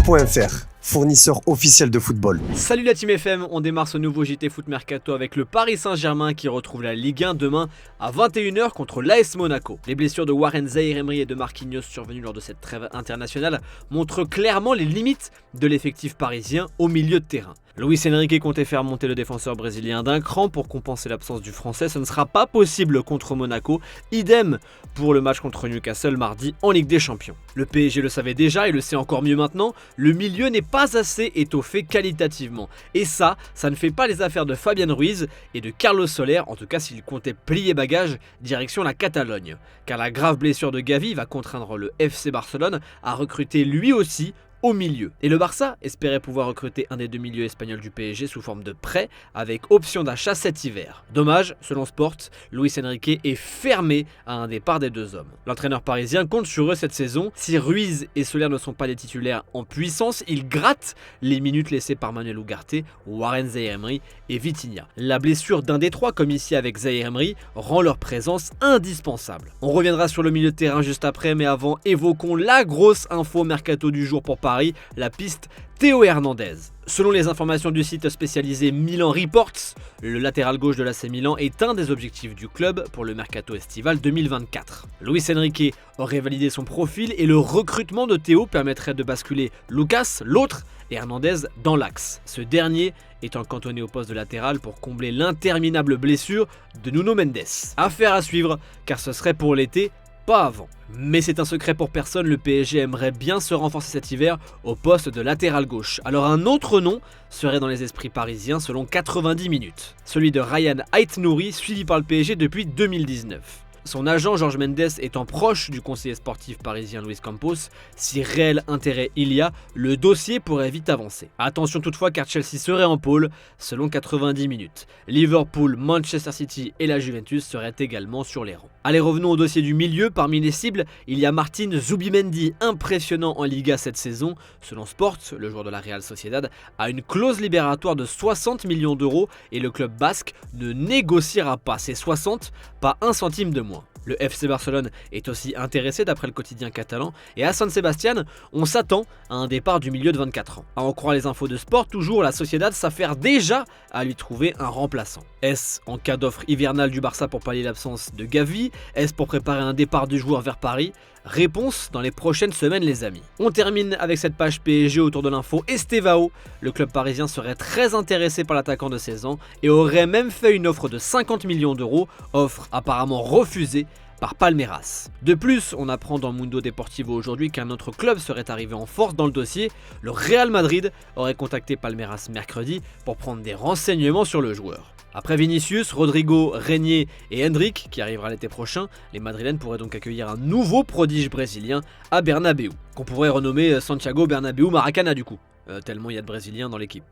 FR.fr, fournisseur officiel de football. Salut la Team FM, on démarre ce nouveau JT Foot Mercato avec le Paris Saint-Germain qui retrouve la Ligue 1 demain à 21h contre l'AS Monaco. Les blessures de Warren Zaïre-Emery et de Marquinhos survenues lors de cette trêve internationale montrent clairement les limites de l'effectif parisien au milieu de terrain. Luis Enrique comptait faire monter le défenseur brésilien d'un cran pour compenser l'absence du français. Ce ne sera pas possible contre Monaco. Idem pour le match contre Newcastle mardi en Ligue des Champions. Le PSG le savait déjà et le sait encore mieux maintenant. Le milieu n'est pas assez étoffé qualitativement. Et ça ne fait pas les affaires de Fabian Ruiz et de Carlos Soler, en tout cas s'il comptait plier bagages direction la Catalogne. Car la grave blessure de Gavi va contraindre le FC Barcelone à recruter lui aussi au milieu. Et le Barça espérait pouvoir recruter un des deux milieux espagnols du PSG sous forme de prêt avec option d'achat cet hiver. Dommage, selon Sport, Luis Enrique est fermé à un départ des deux hommes. L'entraîneur parisien compte sur eux cette saison. Si Ruiz et Soler ne sont pas des titulaires en puissance, ils grattent les minutes laissées par Manuel Ugarte, Warren Zaïre-Emery et Vitinha. La blessure d'un des trois, comme ici avec Zaïre-Emery, rend leur présence indispensable. On reviendra sur le milieu de terrain juste après, mais avant, évoquons la grosse info mercato du jour pour Paris, la piste Théo Hernandez. Selon les informations du site spécialisé Milan Reports, le latéral gauche de l'AC Milan est un des objectifs du club pour le mercato estival 2024. Luis Enrique aurait validé son profil et le recrutement de Théo permettrait de basculer Lucas, l'autre, et Hernandez dans l'axe. Ce dernier étant cantonné au poste de latéral pour combler l'interminable blessure de Nuno Mendes. Affaire à suivre, car ce serait pour l'été, pas avant. Mais c'est un secret pour personne, le PSG aimerait bien se renforcer cet hiver au poste de latéral gauche. Alors un autre nom serait dans les esprits parisiens selon 90 minutes. Celui de Ryan Aït-Nouri, suivi par le PSG depuis 2019. Son agent Jorge Mendes étant proche du conseiller sportif parisien Luis Campos, si réel intérêt il y a, le dossier pourrait vite avancer. Attention toutefois car Chelsea serait en pôle selon 90 minutes. Liverpool, Manchester City et la Juventus seraient également sur les rangs. Allez, revenons au dossier du milieu. Parmi les cibles, il y a Martin Zubimendi, impressionnant en Liga cette saison. Selon Sport, le joueur de la Real Sociedad a une clause libératoire de 60 millions d'euros et le club basque ne négociera pas ces 60, pas un centime de moins. Le FC Barcelone est aussi intéressé d'après le quotidien catalan et à San Sebastian, on s'attend à un départ du milieu de 24 ans. À en croire les infos de Sport, toujours la Sociedad s'affaire déjà à lui trouver un remplaçant. Est-ce en cas d'offre hivernale du Barça pour pallier l'absence de Gavi? Est-ce pour préparer un départ du joueur vers Paris? Réponse dans les prochaines semaines les amis. On termine avec cette page PSG autour de l'info Estevao. Le club parisien serait très intéressé par l'attaquant de 16 ans et aurait même fait une offre de 50 millions d'euros, offre apparemment refusée par Palmeiras. De plus, on apprend dans Mundo Deportivo aujourd'hui qu'un autre club serait arrivé en force dans le dossier. Le Real Madrid aurait contacté Palmeiras mercredi pour prendre des renseignements sur le joueur. Après Vinicius, Rodrigo, Régnier et Hendrick, qui arrivera l'été prochain, les Madrilènes pourraient donc accueillir un nouveau prodige brésilien à Bernabéu, qu'on pourrait renommer Santiago Bernabéu Maracana du coup, tellement il y a de Brésiliens dans l'équipe.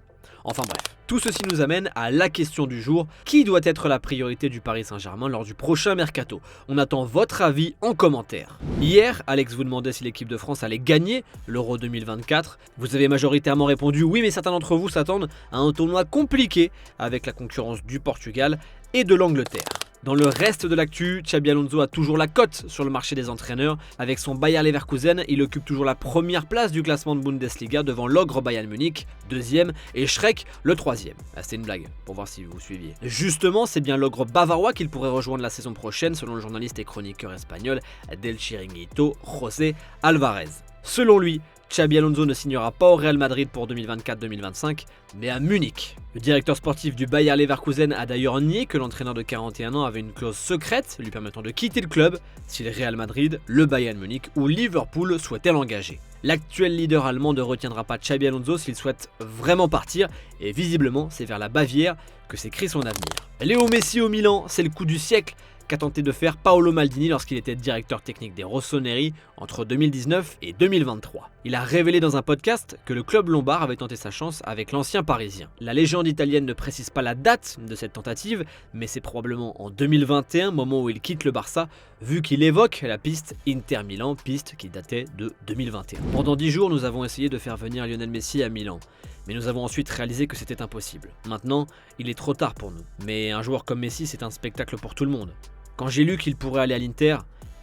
Enfin bref, tout ceci nous amène à la question du jour, qui doit être la priorité du Paris Saint-Germain lors du prochain mercato? On attend votre avis en commentaire. Hier, Alex vous demandait si l'équipe de France allait gagner l'Euro 2024. Vous avez majoritairement répondu oui, mais certains d'entre vous s'attendent à un tournoi compliqué avec la concurrence du Portugal et de l'Angleterre. Dans le reste de l'actu, Xabi Alonso a toujours la cote sur le marché des entraîneurs. Avec son Bayer Leverkusen, il occupe toujours la première place du classement de Bundesliga devant l'ogre Bayern Munich, deuxième, et Schrek, le troisième. Ah, c'était une blague, pour voir si vous suiviez. Justement, c'est bien l'ogre bavarois qu'il pourrait rejoindre la saison prochaine, selon le journaliste et chroniqueur espagnol Del Chiringuito, José Alvarez. Selon lui, Xabi Alonso ne signera pas au Real Madrid pour 2024-2025, mais à Munich. Le directeur sportif du Bayer Leverkusen a d'ailleurs nié que l'entraîneur de 41 ans avait une clause secrète lui permettant de quitter le club si le Real Madrid, le Bayern Munich ou Liverpool souhaitaient l'engager. L'actuel leader allemand ne retiendra pas Xabi Alonso s'il souhaite vraiment partir, et visiblement c'est vers la Bavière que s'écrit son avenir. Léo Messi au Milan, c'est le coup du siècle qu'a tenté de faire Paolo Maldini lorsqu'il était directeur technique des Rossoneri entre 2019 et 2023. Il a révélé dans un podcast que le club lombard avait tenté sa chance avec l'ancien parisien. La légende italienne ne précise pas la date de cette tentative, mais c'est probablement en 2021, moment où il quitte le Barça, vu qu'il évoque la piste Inter Milan, piste qui datait de 2021. Pendant 10 jours, nous avons essayé de faire venir Lionel Messi à Milan. Mais nous avons ensuite réalisé que c'était impossible. Maintenant, il est trop tard pour nous. Mais un joueur comme Messi, c'est un spectacle pour tout le monde. Quand j'ai lu qu'il pourrait aller à l'Inter,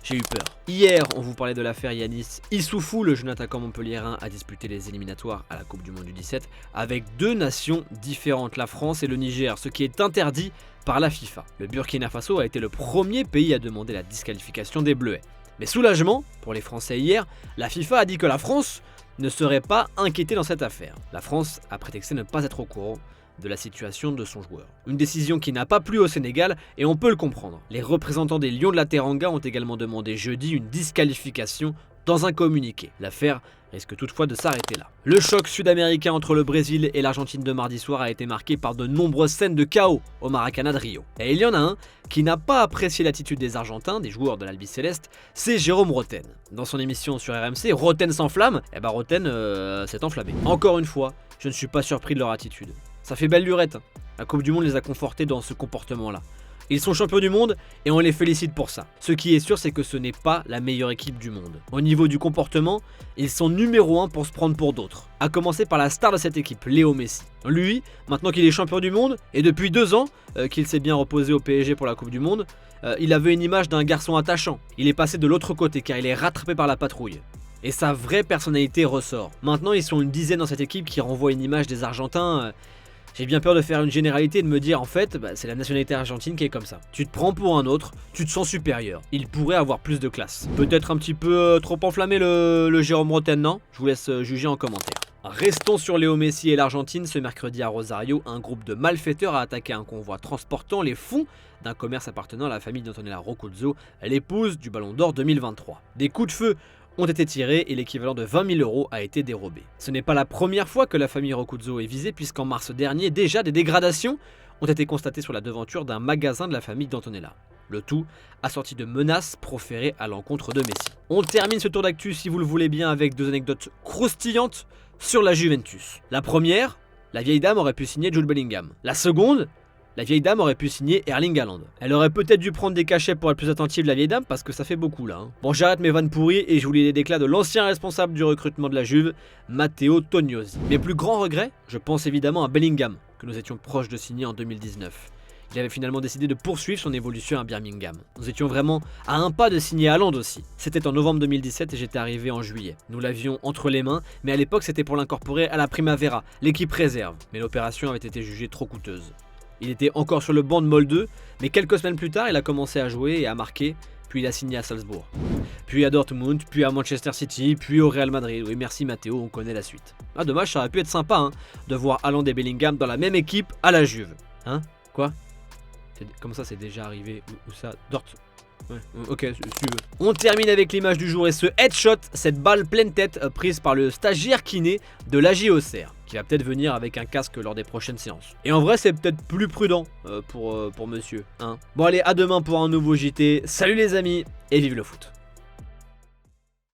j'ai eu peur. Hier, on vous parlait de l'affaire Yanis Issoufou, le jeune attaquant montpelliérain a disputé les éliminatoires à la Coupe du Monde du 17 avec deux nations différentes, la France et le Niger, ce qui est interdit par la FIFA. Le Burkina Faso a été le premier pays à demander la disqualification des Bleuets. Mais soulagement, pour les Français hier, la FIFA a dit que la France ne serait pas inquiétée dans cette affaire. La France a prétexté ne pas être au courant de la situation de son joueur. Une décision qui n'a pas plu au Sénégal et on peut le comprendre. Les représentants des Lions de la Teranga ont également demandé jeudi une disqualification dans un communiqué. L'affaire risque toutefois de s'arrêter là. Le choc sud-américain entre le Brésil et l'Argentine de mardi soir a été marqué par de nombreuses scènes de chaos au Maracanã de Rio. Et il y en a un qui n'a pas apprécié l'attitude des Argentins, des joueurs de l'Albiceleste, c'est Jérôme Roten. Dans son émission sur RMC, Roten s'enflamme, et Roten s'est enflammé. Encore une fois, je ne suis pas surpris de leur attitude. Ça fait belle lurette. La Coupe du Monde les a confortés dans ce comportement-là. Ils sont champions du monde et on les félicite pour ça. Ce qui est sûr, c'est que ce n'est pas la meilleure équipe du monde. Au niveau du comportement, ils sont numéro 1 pour se prendre pour d'autres. À commencer par la star de cette équipe, Léo Messi. Lui, maintenant qu'il est champion du monde, et depuis 2 ans qu'il s'est bien reposé au PSG pour la Coupe du Monde, il avait une image d'un garçon attachant. Il est passé de l'autre côté car il est rattrapé par la patrouille. Et sa vraie personnalité ressort. Maintenant, ils sont une dizaine dans cette équipe qui renvoie une image des Argentins. J'ai bien peur de faire une généralité et de me dire en fait, c'est la nationalité argentine qui est comme ça. Tu te prends pour un autre, tu te sens supérieur. Il pourrait avoir plus de classe. Peut-être un petit peu trop enflammé le Jérôme Roten, non? Je vous laisse juger en commentaire. Restons sur Léo Messi et l'Argentine. Ce mercredi à Rosario, un groupe de malfaiteurs a attaqué un convoi transportant les fonds d'un commerce appartenant à la famille d'Antonella Roccuzzo, l'épouse du Ballon d'Or 2023. Des coups de feu ont été tirés et l'équivalent de 20 000 € a été dérobé. Ce n'est pas la première fois que la famille Roccuzzo est visée puisqu'en mars dernier, déjà des dégradations ont été constatées sur la devanture d'un magasin de la famille d'Antonella. Le tout assorti de menaces proférées à l'encontre de Messi. On termine ce tour d'actu, si vous le voulez bien, avec 2 anecdotes croustillantes sur la Juventus. La première, la vieille dame aurait pu signer Jude Bellingham. La seconde, la vieille dame aurait pu signer Erling Haaland. Elle aurait peut-être dû prendre des cachets pour être plus attentive, la vieille dame, parce que ça fait beaucoup là. Bon, j'arrête mes vannes pourries et je vous lis les déclats de l'ancien responsable du recrutement de la Juve, Matteo Tognosi. Mes plus grands regrets, je pense évidemment à Bellingham, que nous étions proches de signer en 2019. Il avait finalement décidé de poursuivre son évolution à Birmingham. Nous étions vraiment à un pas de signer Haaland aussi. C'était en novembre 2017 et j'étais arrivé en juillet. Nous l'avions entre les mains, mais à l'époque c'était pour l'incorporer à la Primavera, l'équipe réserve. Mais l'opération avait été jugée trop coûteuse. Il était encore sur le banc de Molde 2, mais quelques semaines plus tard, il a commencé à jouer et à marquer, puis il a signé à Salzbourg. Puis à Dortmund, puis à Manchester City, puis au Real Madrid. Oui, merci Matteo, on connaît la suite. Ah, dommage, ça aurait pu être sympa de voir Haaland et Bellingham dans la même équipe à la Juve. Hein? Quoi? Comment ça, c'est déjà arrivé? Où ça? Dortmund? Ouais, ok, si tu veux. On termine avec l'image du jour et ce headshot, cette balle pleine tête prise par le stagiaire kiné de l'AJ Auxerre, qui va peut-être venir avec un casque lors des prochaines séances. Et en vrai, c'est peut-être plus prudent pour monsieur. Hein. Bon allez, à demain pour un nouveau JT. Salut les amis et vive le foot.